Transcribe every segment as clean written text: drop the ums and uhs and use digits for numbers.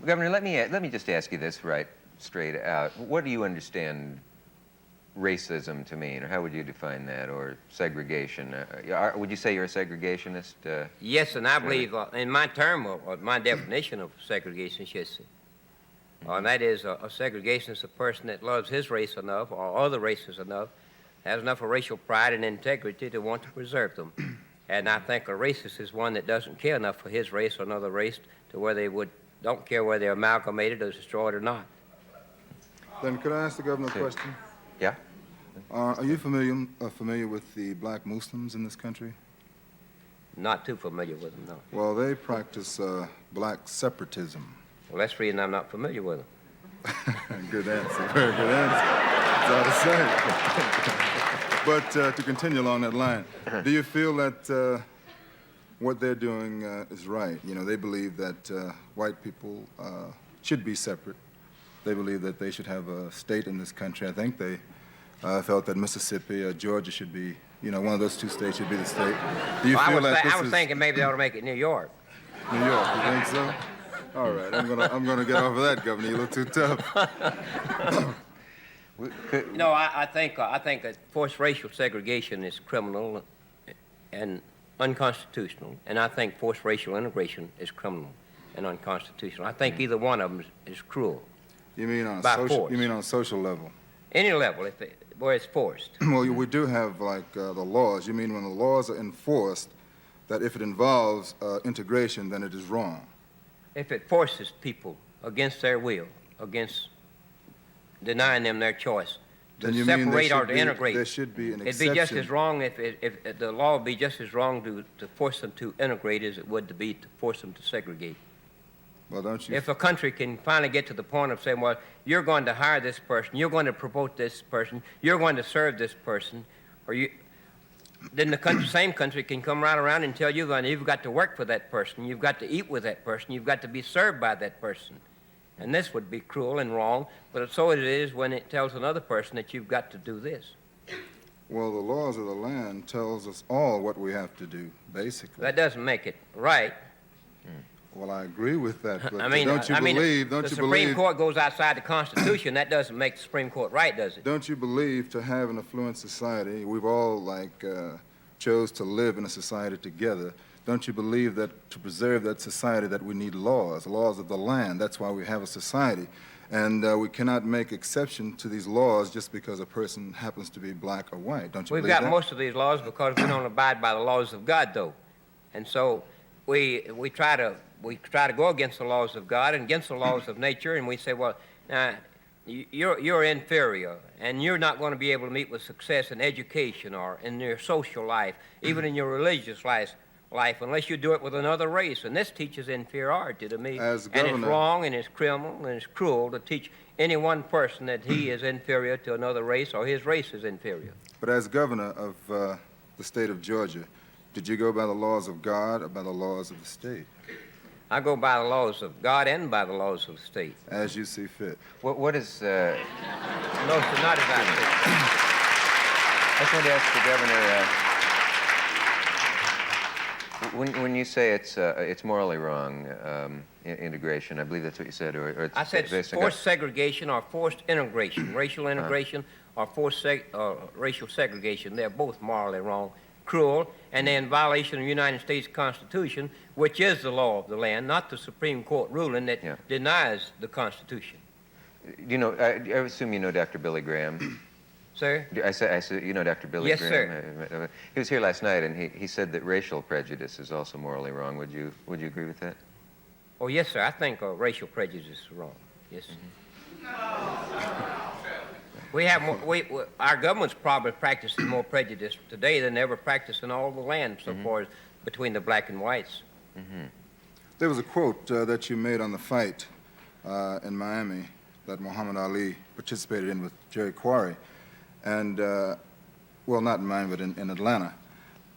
Governor, let me just ask you this right straight out. What do you understand racism to mean, or how would you define that, or segregation? Would you say you're a segregationist? Yes, and I believe in my term, or my definition of segregation, yes, and that is a segregationist is a person that loves his race enough, or other races enough, has enough of racial pride and integrity to want to preserve them. And I think a racist is one that doesn't care enough for his race or another race to where they don't care whether they're amalgamated or destroyed or not. Then could I ask the governor a question? Yeah? Are you familiar with the black Muslims in this country? Not too familiar with them, no. Well, they practice black separatism. Well, that's the reason I'm not familiar with them. Good answer, very good answer. That's all to say. But to continue along that line, do you feel that what they're doing is right? You know, they believe that white people should be separate. They believe that they should have a state in this country. I think they felt that Mississippi or Georgia should be, you know, one of those two states should be the state. Do you feel that this I was thinking maybe they ought to make it New York. New York, you think so? All right, I'm gonna get off of that, Governor. You look too tough. No, I think that forced racial segregation is criminal and unconstitutional, and I think forced racial integration is criminal and unconstitutional. I think either one of them is cruel. You mean on a social level? Any level, where it's forced. Well, we do have like the laws. You mean when the laws are enforced, that if it involves integration, then it is wrong? If it forces people against their will, against denying them their choice, to separate or to integrate. There should be an exception. It'd be just as wrong if the law would be just as wrong to force them to integrate as it would to be to force them to segregate. Well, don't you? If a country can finally get to the point of saying, well, you're going to hire this person, you're going to promote this person, you're going to serve this person, then the same country can come right around and tell you that you've got to work for that person, you've got to eat with that person, you've got to be served by that person. And this would be cruel and wrong, but so it is when it tells another person that you've got to do this. Well, the laws of the land tells us all what we have to do, basically. That doesn't make it right. Well, I agree with that, but the Supreme Court goes outside the Constitution. That doesn't make the Supreme Court right, does it? Don't you believe to have an affluent society, we've all, chose to live in a society together, don't you believe that to preserve that society that we need laws of the land? That's why we have a society. And we cannot make exception to these laws just because a person happens to be black or white. Don't you believe that? We've got most of these laws because we don't abide by the laws of God, though. And so we try to go against the laws of God and against the laws of nature, and we say, well, now, you're inferior, and you're not going to be able to meet with success in education or in your social life, even in your religious life, unless you do it with another race. And this teaches inferiority to me. And it's wrong, and it's criminal, and it's cruel to teach any one person that he is inferior to another race or his race is inferior. But as governor of the state of Georgia, did you go by the laws of God or by the laws of the state? I go by the laws of God and by the laws of the state. As you see fit. What is... No, sir, not as I see. I just wanted to ask the governor, when you say it's morally wrong, integration, I believe that's what you said, or it's... I said forced segregation or forced integration, racial integration or forced racial segregation. They're both morally wrong, cruel, and they're in violation of the United States Constitution, which is the law of the land, not the Supreme Court ruling that denies the Constitution. You know, I assume you know Dr. Billy Graham. Sir? I said, you know Dr. Billy Yes, Graham? Sir. He was here last night, and he said that racial prejudice is also morally wrong. Would you agree with that? Oh, yes, sir. I think racial prejudice is wrong. Yes. We have our government's probably practicing more prejudice today than ever practiced in all the land so far as between the black and whites. There was a quote that you made on the fight in Miami that Muhammad Ali participated in with Jerry Quarry. And, well, not in Miami, but in Atlanta.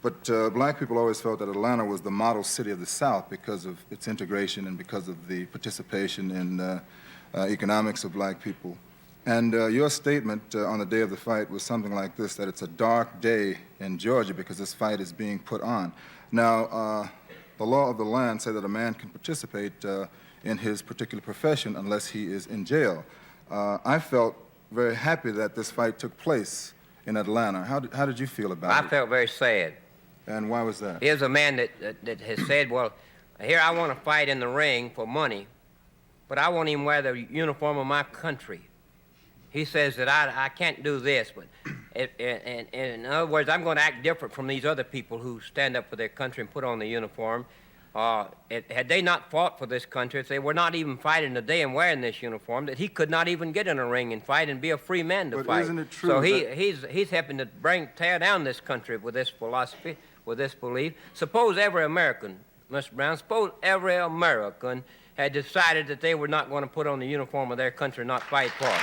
But black people always felt that Atlanta was the model city of the South because of its integration and because of the participation in economics of black people. And your statement on the day of the fight was something like this, that it's a dark day in Georgia because this fight is being put on. Now, the law of the land said that a man can participate in his particular profession unless he is in jail. I felt very happy that this fight took place in Atlanta. How did you feel about it? I felt very sad. And why was that? Here's a man that has said, well, here I want to fight in the ring for money, but I won't even wear the uniform of my country. He says that I can't do this, but in other words, I'm going to act different from these other people who stand up for their country and put on the uniform. Had they not fought for this country, if they were not even fighting today and wearing this uniform, that he could not even get in a ring and fight and be a free man to But fight. isn't it true So that- he's helping to tear down this country with this philosophy, with this belief. Suppose every American, Mr. Brown, suppose every American had decided that they were not going to put on the uniform of their country and not fight for it.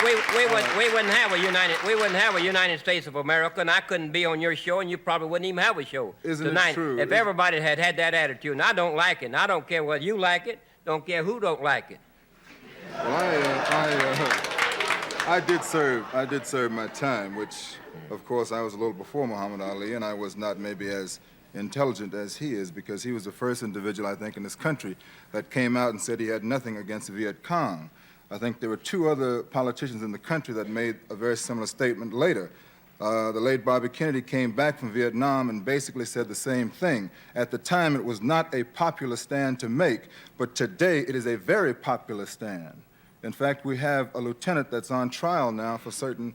We wouldn't have a United States of America, and I couldn't be on your show, and you probably wouldn't even have a show Isn't it tonight. true? If everybody had that attitude, and I don't like it, and I don't care whether you like it, don't care who don't like it. Well, I did serve my time, which, of course, I was a little before Muhammad Ali, and I was not maybe as intelligent as he is, because he was the first individual, I think, in this country that came out and said he had nothing against the Viet Cong. I think there were two other politicians in the country that made a very similar statement later. The late Bobby Kennedy came back from Vietnam and basically said the same thing. At the time, it was not a popular stand to make, but today it is a very popular stand. In fact, we have a lieutenant that's on trial now for certain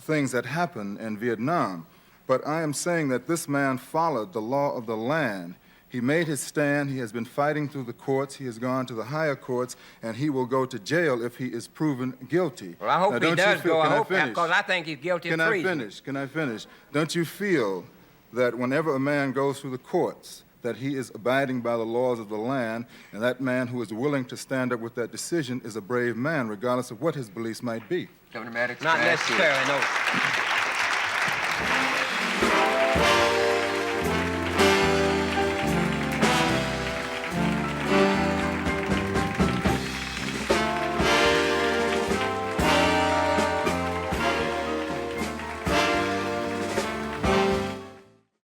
things that happened in Vietnam. But I am saying that this man followed the law of the land. He made his stand. He has been fighting through the courts. He has gone to the higher courts, and he will go to jail if he is proven guilty. Well, I hope he does go. I hope, finish? because I think he's guilty of treason. Can I finish? Don't you feel that whenever a man goes through the courts, that he is abiding by the laws of the land, and that man who is willing to stand up with that decision is a brave man, regardless of what his beliefs might be? Governor Maddox, Not can I ask you- necessarily, no.